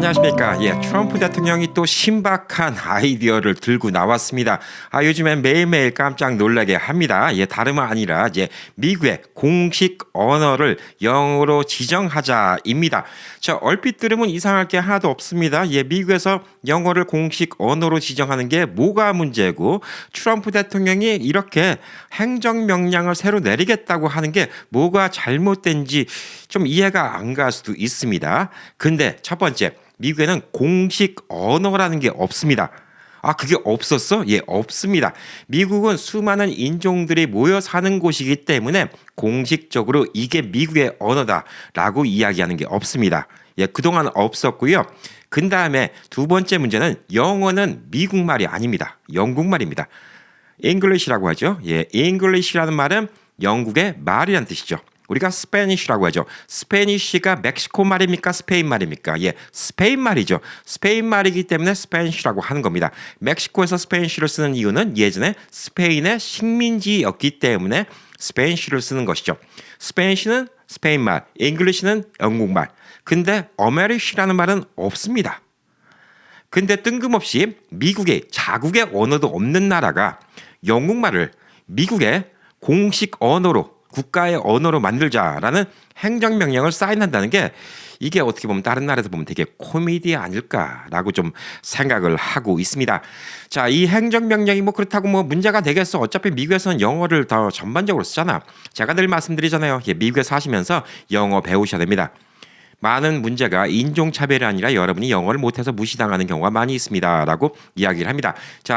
안녕하십니까. 트럼프 대통령이 또 신박한 아이디어를 들고 나왔습니다. 요즘엔 매일매일 깜짝 놀라게 합니다. 다름은 아니라 미국의 공식 언어를 영어로 지정하자입니다. 얼핏 들으면 이상할 게 하나도 없습니다. 미국에서 영어를 공식 언어로 지정하는 게 뭐가 문제고, 트럼프 대통령이 이렇게 행정명령을 새로 내리겠다고 하는 게 뭐가 잘못된지 좀 이해가 안 갈 수도 있습니다. 근데 첫 번째, 미국에는 공식 언어라는 게 없습니다. 그게 없었어? 없습니다. 미국은 수많은 인종들이 모여 사는 곳이기 때문에 공식적으로 이게 미국의 언어다라고 이야기하는 게 없습니다. 그동안 없었고요. 그 다음에 두 번째 문제는 영어는 미국 말이 아닙니다. 영국 말입니다. English라고 하죠. English라는 말은 영국의 말이라는 뜻이죠. 우리가 스페니쉬라고 하죠. 스페니쉬가 멕시코 말입니까? 스페인 말입니까? 스페인 말이죠. 스페인 말이기 때문에 스페니쉬라고 하는 겁니다. 멕시코에서 스페니쉬를 쓰는 이유는 예전에 스페인의 식민지였기 때문에 스페니쉬를 쓰는 것이죠. 스페니쉬는 스페인 말, 잉글리시는 영국 말. 근데 어메리쉬라는 말은 없습니다. 근데 뜬금없이 미국의 자국의 언어도 없는 나라가 영국말을 미국의 공식 언어로, 국가의 언어로 만들자라는 행정명령을 사인한다는 게, 이게 어떻게 보면 다른 나라에서 보면 되게 코미디 아닐까라고 좀 생각을 하고 있습니다. 이 행정명령이 그렇다고 문제가 되겠어. 어차피 미국에서는 영어를 더 전반적으로 쓰잖아. 제가 늘 말씀드리잖아요. 미국에 사시면서 영어 배우셔야 됩니다. 많은 문제가 인종차별이 아니라 여러분이 영어를 못해서 무시당하는 경우가 많이 있습니다라고 이야기를 합니다.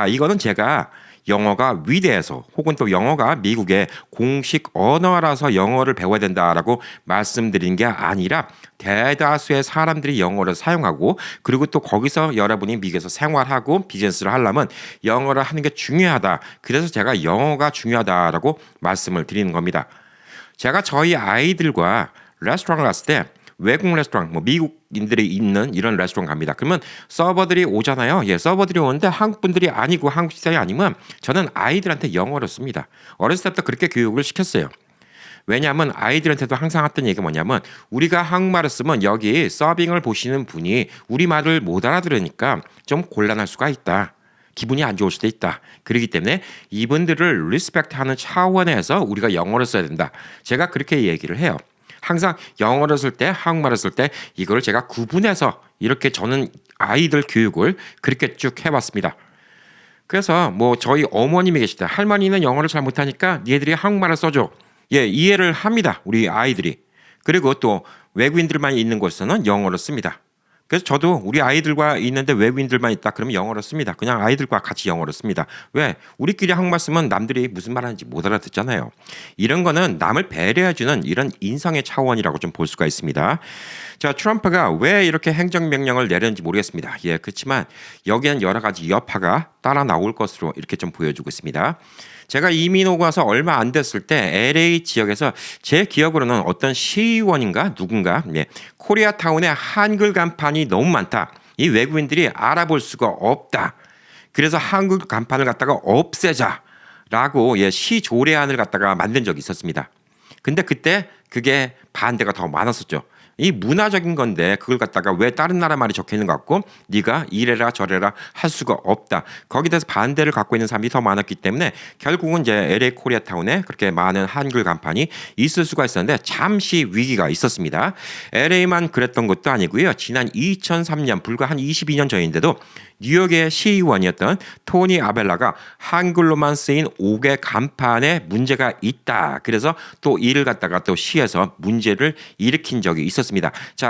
이거는 제가 영어가 위대해서, 혹은 또 영어가 미국의 공식 언어라서 영어를 배워야 된다라고 말씀드린 게 아니라, 대다수의 사람들이 영어를 사용하고, 그리고 또 거기서 여러분이 미국에서 생활하고 비즈니스를 하려면 영어를 하는 게 중요하다. 그래서 제가 영어가 중요하다라고 말씀을 드리는 겁니다. 제가 저희 아이들과 레스토랑을 갔을 때, 외국 레스토랑, 미국인들이 있는 이런 레스토랑 갑니다. 그러면 서버들이 오잖아요. 서버들이 오는데 한국 분들이 아니고 한국 식당이 아니면 저는 아이들한테 영어를 씁니다. 어렸을 때부터 그렇게 교육을 시켰어요. 왜냐하면 아이들한테도 항상 했던 얘기가 뭐냐면, 우리가 한국말을 쓰면 여기 서빙을 보시는 분이 우리말을 못 알아들으니까 좀 곤란할 수가 있다. 기분이 안 좋을 수도 있다. 그렇기 때문에 이분들을 리스펙트하는 차원에서 우리가 영어를 써야 된다. 제가 그렇게 얘기를 해요. 항상 영어를 쓸 때, 한국말을 쓸 때 이거를 제가 구분해서 이렇게 저는 아이들 교육을 그렇게 쭉 해왔습니다. 그래서 저희 어머님이 계실 때, 할머니는 영어를 잘 못하니까 니네들이 한국말을 써줘. 이해를 합니다. 우리 아이들이. 그리고 또 외국인들만 있는 곳에서는 영어를 씁니다. 그래서 저도 우리 아이들과 있는데 외국인들만 있다 그러면 영어를 씁니다. 그냥 아이들과 같이 영어를 씁니다. 왜? 우리끼리 한국말 쓰면 남들이 무슨 말 하는지 못 알아듣잖아요. 이런 거는 남을 배려해주는 이런 인성의 차원이라고 좀 볼 수가 있습니다. 트럼프가 왜 이렇게 행정명령을 내렸는지 모르겠습니다. 그렇지만 여기엔 여러 가지 여파가 따라 나올 것으로 이렇게 좀 보여주고 있습니다. 제가 이민 오고 와서 얼마 안 됐을 때 LA 지역에서 제 기억으로는 어떤 시의원인가 누군가 코리아타운에 한글 간판이 너무 많다. 이 외국인들이 알아볼 수가 없다. 그래서 한글 간판을 갖다가 없애자라고 시 조례안을 갖다가 만든 적이 있었습니다. 근데 그때 그게 반대가 더 많았었죠. 이 문화적인 건데 그걸 갖다가 왜 다른 나라 말이 적혀 있는 것 같고 네가 이래라 저래라 할 수가 없다. 거기에 대해서 반대를 갖고 있는 사람이 더 많았기 때문에 결국은 이제 LA 코리아타운에 그렇게 많은 한글 간판이 있을 수가 있었는데 잠시 위기가 있었습니다. LA만 그랬던 것도 아니고요. 지난 2003년 불과 한 22년 전인데도 뉴욕의 시의원이었던 토니 아벨라가 한글로만 쓰인 5개 간판에 문제가 있다. 그래서 또 이를 갖다가 또 시에서 문제를 일으킨 적이 있었습니다.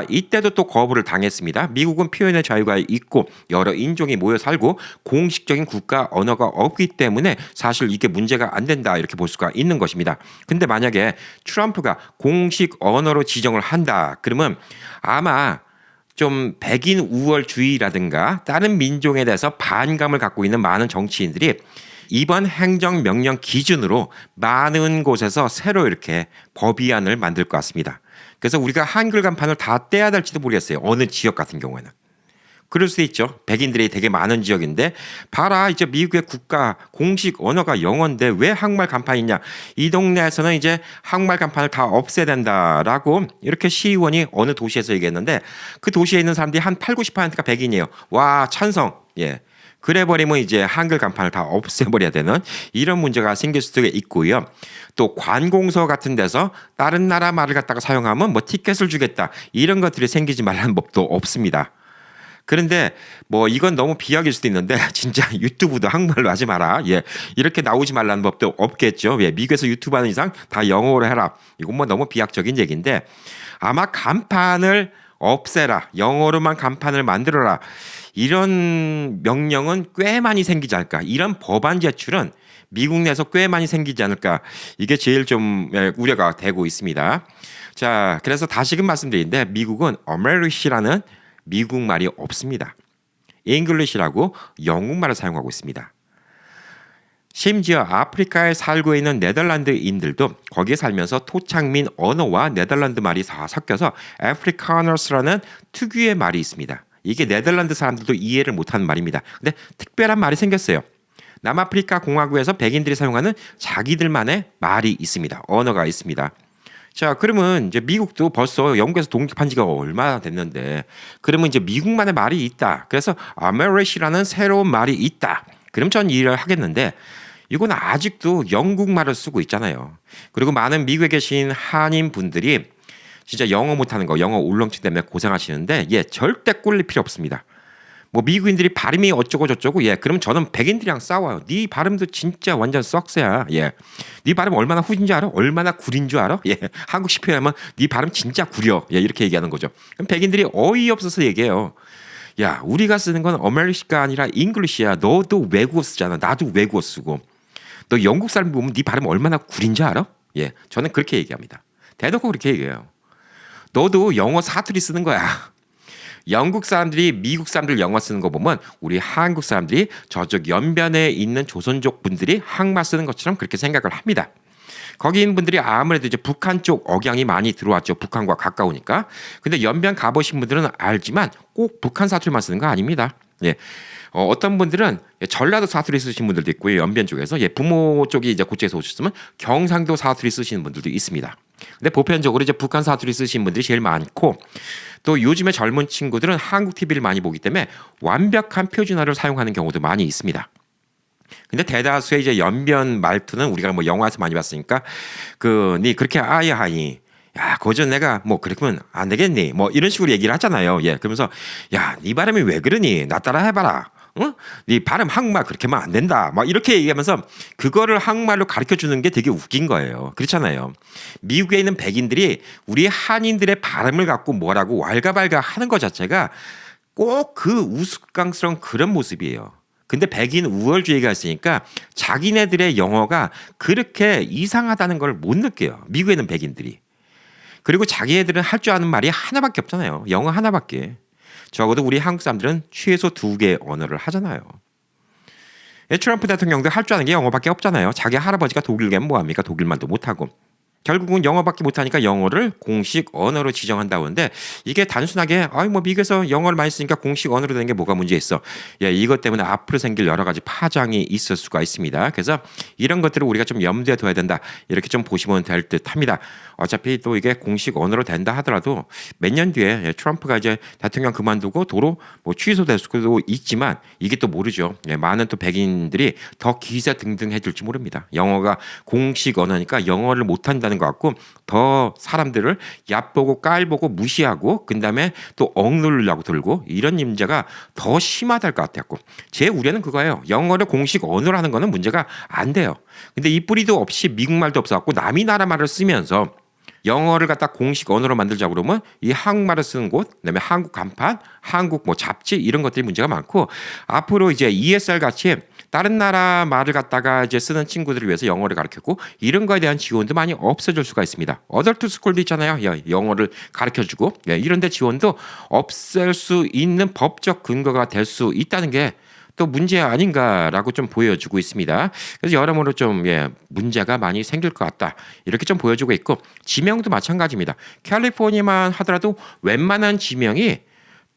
이때도 또 거부를 당했습니다. 미국은 표현의 자유가 있고 여러 인종이 모여 살고 공식적인 국가 언어가 없기 때문에 사실 이게 문제가 안 된다 이렇게 볼 수가 있는 것입니다. 근데 만약에 트럼프가 공식 언어로 지정을 한다. 그러면 아마 좀 백인 우월주의라든가 다른 민족에 대해서 반감을 갖고 있는 많은 정치인들이 이번 행정명령 기준으로 많은 곳에서 새로 이렇게 법의안을 만들 것 같습니다. 그래서 우리가 한글 간판을 다 떼야 될지도 모르겠어요. 어느 지역 같은 경우에는. 그럴 수 있죠. 백인들이 되게 많은 지역인데 봐라 이제 미국의 국가 공식 언어가 영어인데 왜 한국말 간판이 있냐. 이 동네에서는 이제 한국말 간판을 다 없애야 된다라고 이렇게 시의원이 어느 도시에서 얘기했는데 그 도시에 있는 사람들이 한 8, 90%가 백인이에요. 와 찬성. 예. 그래 버리면 이제 한글 간판을 다 없애버려야 되는 이런 문제가 생길 수도 있고요. 또 관공서 같은 데서 다른 나라 말을 갖다가 사용하면 뭐 티켓을 주겠다 이런 것들이 생기지 말라는 법도 없습니다. 그런데 뭐 이건 너무 비약일 수도 있는데 진짜 유튜브도 한국말로 하지 마라. 예. 이렇게 나오지 말라는 법도 없겠죠. 예. 미국에서 유튜브 하는 이상 다 영어로 해라. 이건 뭐 너무 비약적인 얘기인데 아마 간판을 없애라. 영어로만 간판을 만들어라. 이런 명령은 꽤 많이 생기지 않을까. 이런 법안 제출은 미국 내에서 꽤 많이 생기지 않을까. 이게 제일 좀 우려가 되고 있습니다. 자, 그래서 다시금 말씀드리는데 미국은 Amerish라는 미국 말이 없습니다. English라고 영국말을 사용하고 있습니다. 심지어 아프리카에 살고 있는 네덜란드인들도 거기에 살면서 토착민 언어와 네덜란드 말이 다 섞여서 아프리카너스라는 특유의 말이 있습니다. 이게 네덜란드 사람들도 이해를 못하는 말입니다. 근데 특별한 말이 생겼어요. 남아프리카 공화국에서 백인들이 사용하는 자기들만의 말이 있습니다. 언어가 있습니다. 자, 그러면 이제 미국도 벌써 영국에서 독립한 지가 얼마나 됐는데, 그러면 이제 미국만의 말이 있다. 그래서 아메리시라는 새로운 말이 있다. 그럼 전 이해를 하겠는데, 이건 아직도 영국 말을 쓰고 있잖아요. 그리고 많은 미국에 계신 한인 분들이 진짜 영어 못하는 거, 영어 울렁증 때문에 고생하시는데, 예, 절대 꿀릴 필요 없습니다. 뭐 미국인들이 발음이 어쩌고 저쩌고, 예, 그럼 저는 백인들이랑 싸워요. 네 발음도 진짜 완전 썩새야. 예, 네 발음 얼마나 후진 줄 알아? 얼마나 구린 줄 알아? 예, 한국식 표현하면 네 발음 진짜 구려. 예, 이렇게 얘기하는 거죠. 그럼 백인들이 어이없어서 얘기해요. 야, 우리가 쓰는 건 어메리시가 아니라 잉글리시야. 너도 외국어 쓰잖아. 나도 외국어 쓰고. 너 영국 사람 보면 네 발음 얼마나 구린 줄 알아? 예, 저는 그렇게 얘기합니다. 대놓고 그렇게 얘기해요. 너도 영어 사투리 쓰는 거야. 영국 사람들이 미국 사람들 영어 쓰는 거 보면 우리 한국 사람들이 저쪽 연변에 있는 조선족 분들이 한국말 쓰는 것처럼 그렇게 생각을 합니다. 거기 있는 분들이 아무래도 이제 북한 쪽 억양이 많이 들어왔죠. 북한과 가까우니까. 근데 연변 가보신 분들은 알지만 꼭 북한 사투리만 쓰는 거 아닙니다. 예. 어떤 분들은 전라도 사투리 쓰시는 분들도 있고요. 연변 쪽에서 부모 쪽이 이제 고쪽에서 오셨으면 경상도 사투리 쓰시는 분들도 있습니다. 근데 보편적으로 이제 북한 사투리 쓰시는 분들이 제일 많고 또 요즘에 젊은 친구들은 한국 TV를 많이 보기 때문에 완벽한 표준어를 사용하는 경우도 많이 있습니다. 근데 대다수의 이제 연변 말투는 우리가 뭐 영화에서 많이 봤으니까 니 그렇게 아야 하니 야, 거전 내가 뭐 그러면 안 되겠니? 뭐 이런 식으로 얘기를 하잖아요. 예, 그러면서 야, 네 발음이 왜 그러니? 나 따라 해봐라. 응? 네 발음 한국말 그렇게 하면 안 된다. 막 이렇게 얘기하면서 그거를 한국말로 가르쳐 주는 게 되게 웃긴 거예요. 그렇잖아요. 미국에 있는 백인들이 우리 한인들의 발음을 갖고 뭐라고 왈가왈가 하는 것 자체가 꼭 그 우스꽝스러운 그런 모습이에요. 근데 백인 우월주의가 있으니까 자기네들의 영어가 그렇게 이상하다는 걸 못 느껴요. 미국에 있는 백인들이. 그리고 자기네들은 할 줄 아는 말이 하나밖에 없잖아요. 영어 하나밖에. 적어도 우리 한국 사람들은 최소 2개의 언어를 하잖아요. 트럼프 대통령도 할 줄 아는 게 영어밖에 없잖아요. 자기 할아버지가 독일계면 뭐합니까? 독일말도 못하고. 결국은 영어밖에 못하니까 영어를 공식 언어로 지정한다고 하는데 이게 단순하게 뭐 미국에서 영어를 많이 쓰니까 공식 언어로 되는 게 뭐가 문제 있어. 예, 이것 때문에 앞으로 생길 여러 가지 파장이 있을 수가 있습니다. 그래서 이런 것들을 우리가 좀 염두에 둬야 된다. 이렇게 좀 보시면 될 듯합니다. 어차피 또 이게 공식 언어로 된다 하더라도 몇 년 뒤에 트럼프가 이제 대통령 그만두고 도로 뭐 취소될 수도 있지만 이게 또 모르죠. 예, 많은 또 백인들이 더 기세등등해질지 모릅니다. 영어가 공식 언어니까 영어를 못한다는 것 같고 더 사람들을 얕보고 깔보고 무시하고 그다음에 또 억누르려고 들고 이런 문제가 더 심화될 것 같았고 제 우려는 그거예요. 영어를 공식 언어로 하는 거는 문제가 안 돼요. 근데 이 뿌리도 없이 미국말도 없어갖고 남이 나라 말을 쓰면서 영어를 갖다 공식 언어로 만들자고 그러면 이 한국말을 쓰는 곳, 그다음에 한국 간판, 한국 뭐 잡지 이런 것들이 문제가 많고 앞으로 이제 ESR 같이 다른 나라 말을 갖다가 이제 쓰는 친구들을 위해서 영어를 가르쳤고 이런 거에 대한 지원도 많이 없어질 수가 있습니다. 어덜트 스쿨도 있잖아요. 영어를 가르쳐주고 이런데 지원도 없앨 수 있는 법적 근거가 될 수 있다는 게 또 문제 아닌가라고 좀 보여주고 있습니다. 그래서 여러모로 좀 문제가 많이 생길 것 같다. 이렇게 좀 보여주고 있고 지명도 마찬가지입니다. 캘리포니아만 하더라도 웬만한 지명이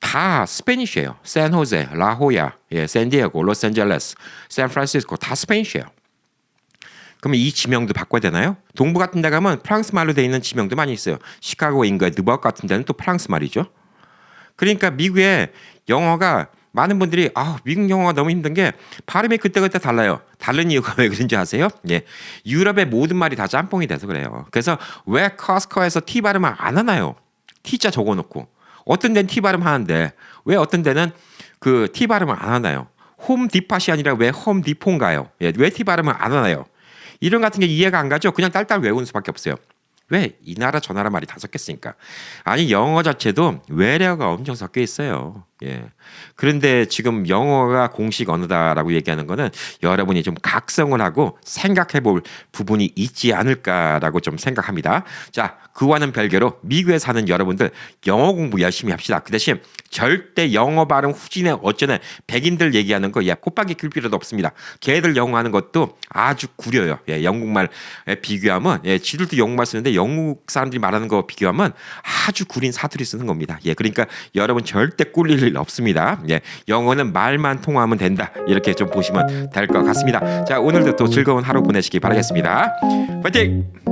다 스페니쉬예요. 샌호제, 라호야, 예, 샌디에고, 로스앤젤레스, 샌프란시스코 다 스페니쉬예요. 그러면 이 지명도 바꿔야 되나요? 동부 같은 데 가면 프랑스 말로 돼 있는 지명도 많이 있어요. 시카고, 인거, 느버크 같은 데는 또 프랑스 말이죠. 그러니까 미국의 영어가 많은 분들이 미국 영어가 너무 힘든 게 발음이 그때그때 달라요. 다른 이유가 왜 그런지 아세요? 예. 유럽의 모든 말이 다 짬뽕이 돼서 그래요. 그래서 왜 커스커에서 T 발음을 안 하나요? T자 적어놓고. 어떤 데는 T 발음 하는데 왜 어떤 데는 그 T 발음을 안 하나요? 홈 디팟이 아니라 왜 홈 디폰가요? 예. 왜 T 발음을 안 하나요? 이런 같은 게 이해가 안 가죠? 그냥 딸딸 외우는 수밖에 없어요. 왜? 이 나라 저 나라 말이 다 섞였으니까. 아니 영어 자체도 외래어가 엄청 섞여 있어요. 예. 그런데 지금 영어가 공식 언어다라고 얘기하는 거는 여러분이 좀 각성을 하고 생각해 볼 부분이 있지 않을까라고 좀 생각합니다. 자, 그와는 별개로 미국에 사는 여러분들 영어 공부 열심히 합시다. 그 대신 절대 영어 발음 후진에 어쩌네 백인들 얘기하는 거 콧방귀 낄 필요도 없습니다. 걔들 영어 하는 것도 아주 구려요. 예, 영국말 비교하면 지들도 영국말 쓰는데 영국 사람들이 말하는 거 비교하면 아주 구린 사투리 쓰는 겁니다. 예, 그러니까 여러분 절대 꿀릴 일 없습니다. 예, 영어는 말만 통하면 된다. 이렇게 좀 보시면 될 것 같습니다. 자, 오늘도 또 즐거운 하루 보내시기 바라겠습니다. 파이팅!